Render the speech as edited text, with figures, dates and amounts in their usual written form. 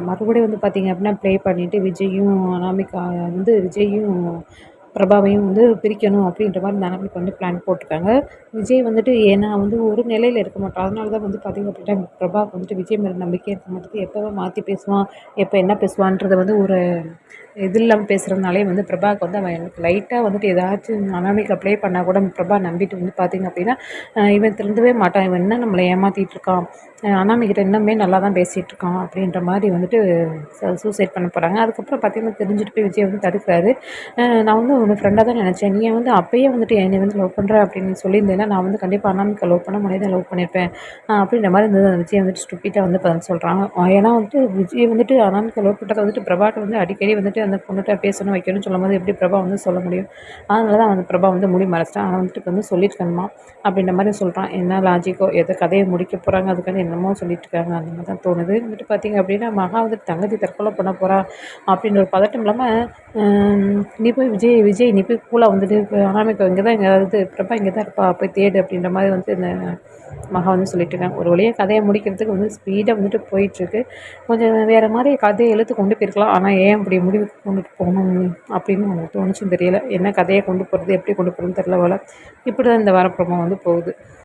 மறுபடியும் வந்து பார்த்திங்க அப்படின்னா ப்ளே பண்ணிவிட்டு விஜயும் அனாமிகா வந்து விஜயும் பிரபாவையும் வந்து பிரிக்கணும் அப்படின்ற மாதிரி அந்த அனாமிகா வந்து பிளான் போட்டிருக்காங்க. விஜய் வந்துட்டு ஏன்னா வந்து ஒரு நிலையில இருக்க மாட்டான். அதனால தான் வந்து பார்த்திங்க அப்படின்னா பிரபாவுக்கு வந்துட்டு விஜய் மேலே நம்பிக்கையே இருக்க மாட்டேங்குது. எப்போ மாற்றி பேசுவான், எப்போ என்ன பேசுவான்றத வந்து ஒரு இது இல்லாமல் பேசுகிறதுனாலே வந்து பிரபாவுக்கு வந்து அவன் எனக்கு லைட்டாக வந்துட்டு ஏதாச்சும் அனாமிகா ப்ளே பண்ணால் கூட பிரபா நம்பிட்டு வந்து பார்த்திங்க அப்படின்னா இவன் திருந்தவே மாட்டான். இவன் என்ன நம்மளை ஏமாற்றிட்டு இருக்கான், அனாமிகிட்ட இன்னுமே நல்லா தான் பேசிகிட்டு இருக்கான் அப்படின்ற மாதிரி வந்துட்டு சூசைட் பண்ண போகிறாங்க. அதுக்கப்புறம் பார்த்திங்கன்னா தெரிஞ்சுட்டு போய் விஜய் வந்து தடுக்கிறாரு. நான் வந்து உன்னை ஃப்ரெண்டாக தான் நினச்சேன். நீ வந்து அப்பயே வந்துட்டு என்னை வந்து லவ் பண்ணுற அப்படின்னு சொல்லியிருந்தேன்னா நான் வந்து கண்டிப்பாக அனாமிகா லவ் பண்ண முன்னாடியே தான் லவ் பண்ணியிருப்பேன் அப்படின்ற மாதிரி வந்து விஜய் வந்துட்டு ஸ்டூப்பிட்டாக வந்து பதில் சொல்கிறாங்க. ஏன்னா வந்துட்டு விஜய் வந்துட்டு அனாமிகா லவ் பண்ணுறத வந்துட்டு பிரபாட்ட வந்து அடிக்கடி வந்துட்டு அந்த பொண்ணுகிட்ட பேசணும் வைக்கணும்னு சொல்லும்போது எப்படி பிரபா வந்து சொல்ல முடியும்? அதனால தான் வந்து பிரபா வந்து மூடி மறைச்சிட்டான். ஆனால் வந்துட்டு வந்து சொல்லியிருக்கணுமா அப்படின்ற மாதிரி சொல்கிறான். என்ன லாஜிக்கோ எதோ கதையை முடிக்க போகிறாங்க, அதுக்காண்டி என்னமோ சொல்லிட்டு இருக்காங்க. அந்த மாதிரி தான் தோணுது. வந்துட்டு பார்த்திங்க அப்படின்னா மகா வந்துட்டு தங்கச்சி தற்கொலை பண்ண போகிறா அப்படின்ற ஒரு பதட்டம் இல்லாமல் நீ போய் விஜய் நீ போய் கூலாக வந்துட்டு இப்போ அனாமிகா இங்கே தான் எங்கேயாவது பிரபா இங்கே தான் இருப்பா போய் தேடு அப்படின்ற மாதிரி வந்து இந்த மகா வந்து சொல்லிட்டு இருக்காங்க. ஒரு வழியாக கதையை முடிக்கிறதுக்கு வந்து ஸ்பீடாக வந்துட்டு போயிட்டுருக்கு. கொஞ்சம் வேறு மாதிரி கதையை இழுத்து கொண்டு போயிருக்கலாம். ஆனால் ஏன் அப்படி முடிவுக்கு கொண்டுட்டு போகணும் அப்படின்னு எனக்கு தோணுச்சுன்னு தெரியல. என்ன கதையை கொண்டு போகிறது, எப்படி கொண்டு போகிறதுன்னு தெரியல போல. இப்படி தான் இந்த வார ப்ரோமோ வந்து போகுது.